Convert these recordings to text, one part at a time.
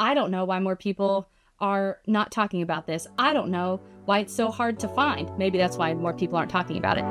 I don't know why more people are not talking about this. I don't know why it's so hard to find. Maybe that's why more people aren't talking about it.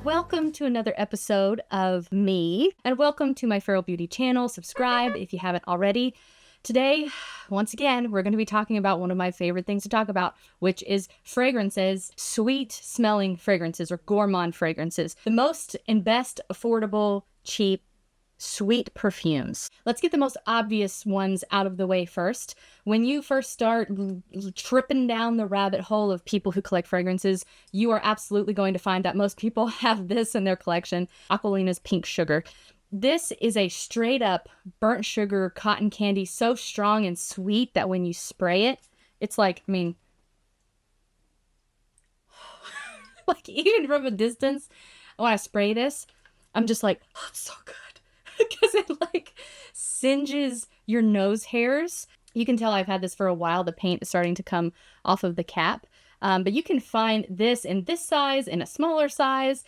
Welcome to another episode of me, and welcome to my Feral Beauty channel. Subscribe if you haven't already. Today, once again, we're going to be talking about one of my favorite things to talk about, which is fragrances, sweet smelling fragrances or gourmand fragrances. The most and best affordable, cheap, sweet perfumes. Let's get the most obvious ones out of the way first. When you first start tripping down the rabbit hole of people who collect fragrances, you are absolutely going to find that most people have this in their collection, Aquilina's Pink Sugar. This is a straight up burnt sugar cotton candy, so strong and sweet that when you spray it, it's like, like even from a distance, when I spray this, I'm just like, oh, it's so good. Because it like singes your nose hairs. You can tell I've had this for a while. The paint is starting to come off of the cap. But you can find this in this size, in a smaller size.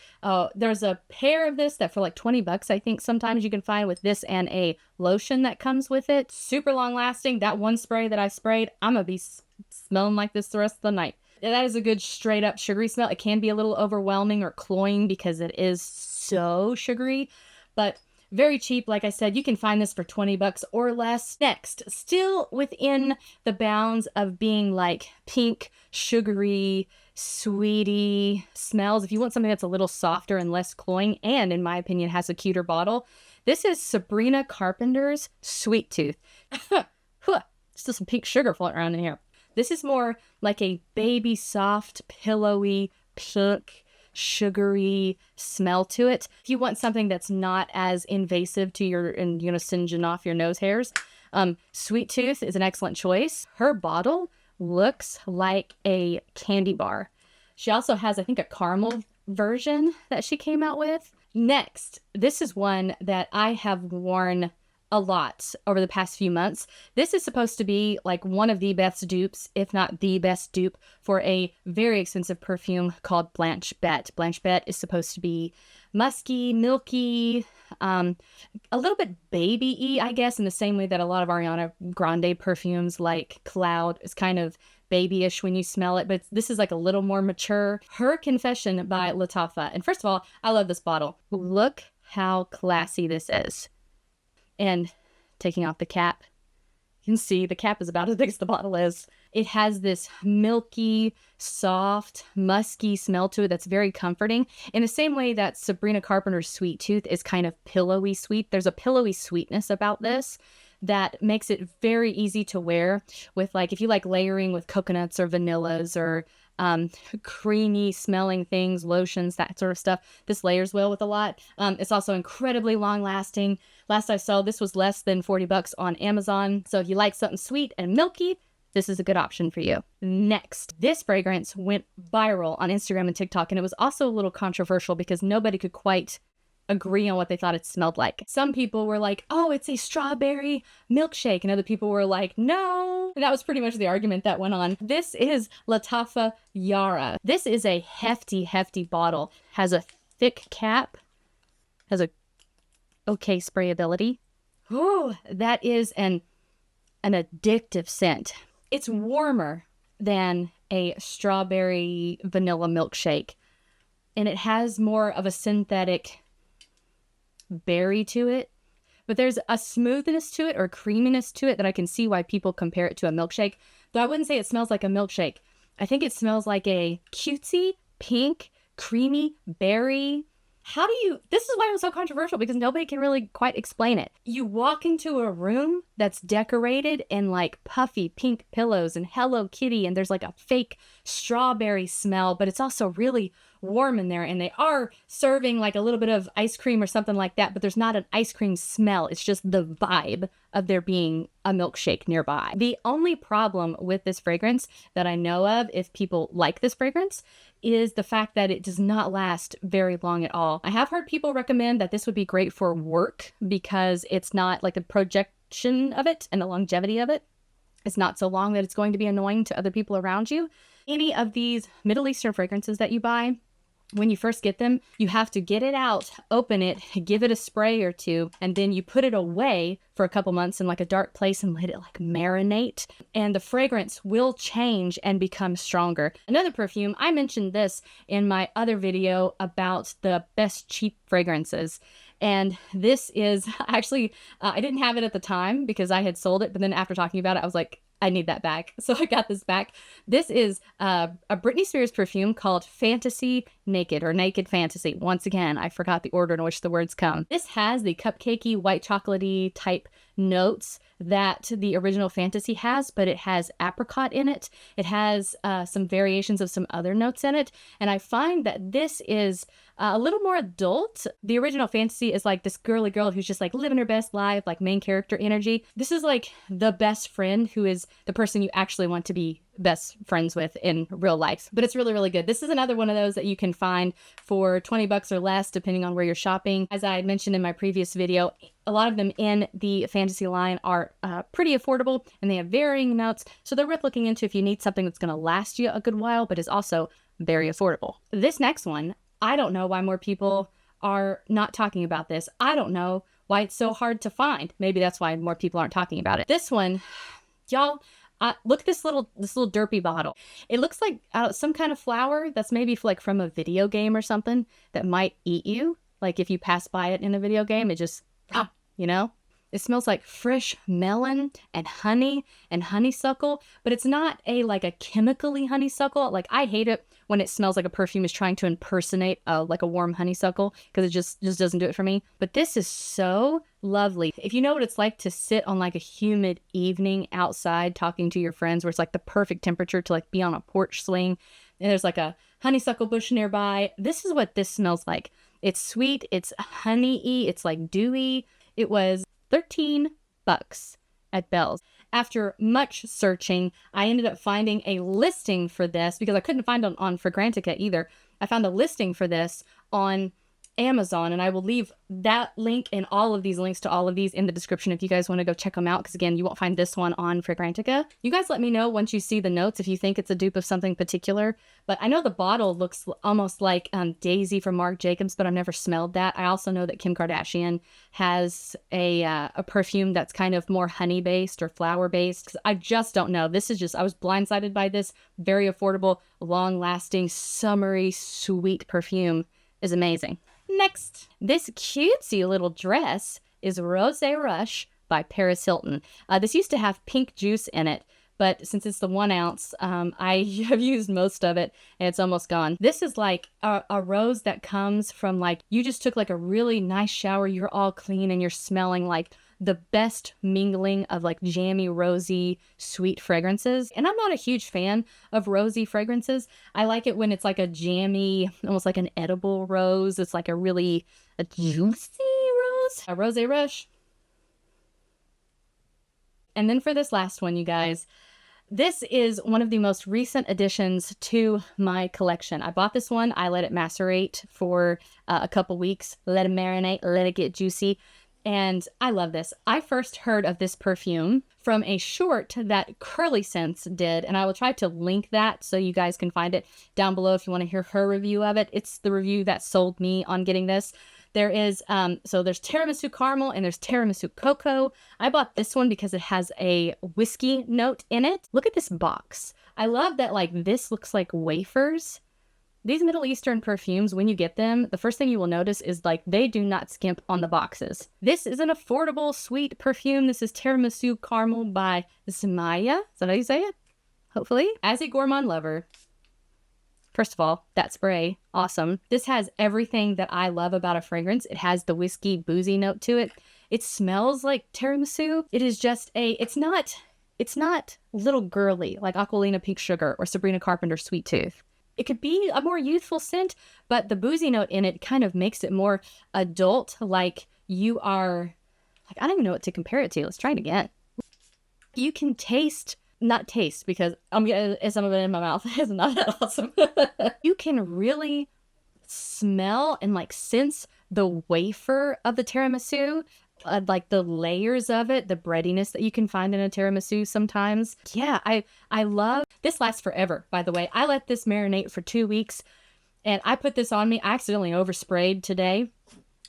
There's a pair of this that for like 20 bucks, I think sometimes you can find with this and a lotion that comes with it. Super long lasting. That one spray that I sprayed, I'm going to be smelling like this the rest of the night. That is a good straight up sugary smell. It can be a little overwhelming or cloying because it is so sugary, but very cheap. Like I said, you can find this for 20 bucks or less. Next, still within the bounds of being like pink, sugary, sweetie smells. If you want something that's a little softer and less cloying, and in my opinion has a cuter bottle, this is Sabrina Carpenter's Sweet Tooth. Still some pink sugar floating around in here. This is more like a baby soft, pillowy, pink, sugary smell to it. If you want something that's not as invasive to your and singeing off your nose hairs, Sweet Tooth is an excellent choice. Her bottle looks like a candy bar. She also has, I think, a caramel version that she came out with. Next, this is one that I have worn a lot over the past few months. This is supposed to be like one of the best dupes, if not the best dupe, for a very expensive perfume called Blanche Bette. Blanche Bette is supposed to be musky, milky, a little bit baby-y, I guess, in the same way that a lot of Ariana Grande perfumes like Cloud is kind of babyish when you smell it, but this is like a little more mature. Her Confession by Lattafa. And first of all, I love this bottle. Look how classy this is. And taking off the cap, you can see the cap is about as big as the bottle is. It has this milky, soft, musky smell to it that's very comforting. In the same way that Sabrina Carpenter's Sweet Tooth is kind of pillowy sweet, there's a pillowy sweetness about this that makes it very easy to wear with, like, if you like layering with coconuts or vanillas or creamy smelling things, lotions, that sort of stuff. This layers well with a lot. It's also incredibly long lasting. Last I saw, this was less than 40 bucks on Amazon. So if you like something sweet and milky, this is a good option for you. Next, this fragrance went viral on Instagram and TikTok, and it was also a little controversial because nobody could quite agree on what they thought it smelled like. Some people were like, oh, it's a strawberry milkshake. And other people were like, no. And that was pretty much the argument that went on. This is Lattafa Yara. This is a hefty, hefty bottle. Has a thick cap. Has a okay sprayability. Oh, that is an addictive scent. It's warmer than a strawberry vanilla milkshake. And it has more of a synthetic berry to it, but there's a smoothness to it or creaminess to it that I can see why people compare it to a milkshake, though I wouldn't say it smells like a milkshake. I think it smells like a cutesy, pink, creamy berry. This is why it was so controversial, because nobody can really quite explain it. You walk into a room that's decorated in like puffy pink pillows and Hello Kitty, and there's like a fake strawberry smell, but it's also really warm in there, and they are serving like a little bit of ice cream or something like that, but there's not an ice cream smell. It's just the vibe of there being a milkshake nearby. The only problem with this fragrance that I know of, if people like this fragrance, is the fact that it does not last very long at all. I have heard people recommend that this would be great for work because it's not like the projection of it and the longevity of it. It's not so long that it's going to be annoying to other people around you. Any of these Middle Eastern fragrances that you buy, when you first get them, you have to get it out, open it, give it a spray or two, and then you put it away for a couple months in like a dark place and let it like marinate, and the fragrance will change and become stronger. Another perfume, I mentioned this in my other video about the best cheap fragrances. And this is actually, I didn't have it at the time because I had sold it, but then after talking about it, I was like, I need that back. So I got this back. This is a Britney Spears perfume called Fantasy Naked, or Naked Fantasy. Once again, I forgot the order in which the words come. This has the cupcakey, white chocolatey type notes that the original Fantasy has, but it has apricot in it. It has some variations of some other notes in it. And I find that this is a little more adult. The original Fantasy is like this girly girl who's just like living her best life, like main character energy. This is like the best friend who is the person you actually want to be best friends with in real life. But it's really, really good. This is another one of those that you can find for 20 bucks or less, depending on where you're shopping. As I mentioned in my previous video, a lot of them in the Fantasy line are pretty affordable, and they have varying notes. So they're worth looking into if you need something that's going to last you a good while, but is also very affordable. This next one, I don't know why more people are not talking about this. I don't know why it's so hard to find. Maybe that's why more people aren't talking about it. This one, y'all, look at this little derpy bottle. It looks like some kind of flower that's maybe like from a video game or something that might eat you. Like if you pass by it in a video game, it just, you know? It smells like fresh melon and honey and honeysuckle, but it's not like a chemically honeysuckle. Like I hate it when it smells like a perfume is trying to impersonate like a warm honeysuckle, because it just doesn't do it for me. But this is so lovely. If you know what it's like to sit on like a humid evening outside talking to your friends, where it's like the perfect temperature to like be on a porch swing, and there's like a honeysuckle bush nearby, this is what this smells like. It's sweet, it's honey-y, it's like dewy. It was 13 bucks at Bell's. After much searching, I ended up finding a listing for this because I couldn't find it on Fragrantica either. I found a listing for this on Amazon, and I will leave that link and all of these links to all of these in the description if you guys want to go check them out, because again, you won't find this one on Fragrantica. You guys let me know once you see the notes if you think it's a dupe of something particular, but I know the bottle looks almost like Daisy from Marc Jacobs, but I've never smelled that. I also know that Kim Kardashian has a perfume that's kind of more honey based or flower based. I just don't know. This is just, I was blindsided by this. Very affordable, long lasting, summery, sweet perfume is amazing. Next, this cutesy little dress is Rosé Rush by Paris Hilton. This used to have pink juice in it, but since it's the 1 ounce, I have used most of it and it's almost gone. This is like a rose that comes from like, you just took like a really nice shower, you're all clean and you're smelling like the best mingling of like jammy, rosy, sweet fragrances. And I'm not a huge fan of rosy fragrances. I like it when it's like a jammy, almost like an edible rose. It's like a juicy rose. A Rosé Rush. And then for this last one, you guys, this is one of the most recent additions to my collection. I bought this one. I let it macerate for a couple weeks, let it marinate, let it get juicy. And I love this. I first heard of this perfume from a short that Curly Scents did, and I will try to link that so you guys can find it down below if you want to hear her review of it. It's the review that sold me on getting this. There is, so there's tiramisu caramel and there's tiramisu cocoa. I bought this one because it has a whiskey note in it. Look at this box. I love that like this looks like wafers. These Middle Eastern perfumes, when you get them, the first thing you will notice is like they do not skimp on the boxes. This is an affordable, sweet perfume. This is Tiramisu Caramel by Zimaya. Is that how you say it? Hopefully. As a gourmand lover, first of all, that spray, awesome. This has everything that I love about a fragrance. It has the whiskey, boozy note to it. It smells like tiramisu. It is just it's not little girly like Aquilina Pink Sugar or Sabrina Carpenter Sweet Tooth. It could be a more youthful scent, but the boozy note in it kind of makes it more adult, like you are, like, I don't even know what to compare it to. Let's try it again. You can taste, not taste because I'm getting some of it in my mouth. It's not that awesome. You can really smell and like sense the wafer of the tiramisu, like the layers of it, the breadiness that you can find in a tiramisu sometimes. Yeah, I love this. Lasts forever, by the way. I let this marinate for 2 weeks And I put this on me. I accidentally oversprayed today,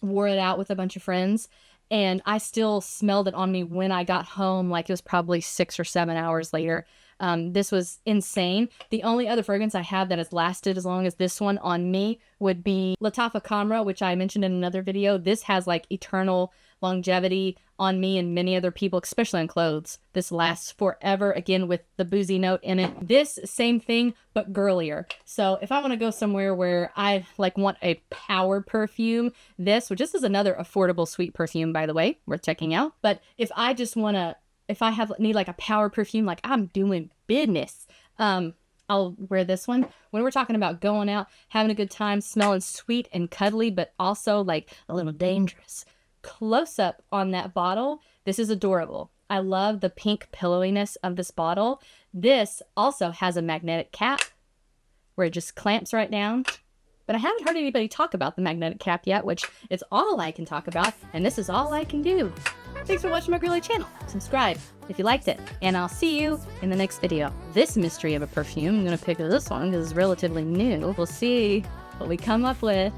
wore it out with a bunch of friends, and I still smelled it on me when I got home. Like it was probably 6 or 7 hours later. This was insane. The only other fragrance I have that has lasted as long as this one on me would be Lattafa Camera, which I mentioned in another video. This has like eternal longevity on me and many other people, especially on clothes. This lasts forever, again with the boozy note in it. This same thing, but girlier. So if I want to go somewhere where I like want a power perfume, this, which this is another affordable sweet perfume, by the way, worth checking out. But if I just want to, if I need like a power perfume, like I'm doing business, I'll wear this one. When we're talking about going out, having a good time, smelling sweet and cuddly, but also like a little dangerous. Close up on that bottle. This is adorable. I love the pink pillowiness of this bottle. This also has a magnetic cap where it just clamps right down. But I haven't heard anybody talk about the magnetic cap yet, which is all I can talk about, and this is all I can do. Thanks for watching my girly channel. Subscribe if you liked it, and I'll see you in the next video. This mystery of a perfume, I'm gonna pick this one because it's relatively new. We'll see what we come up with.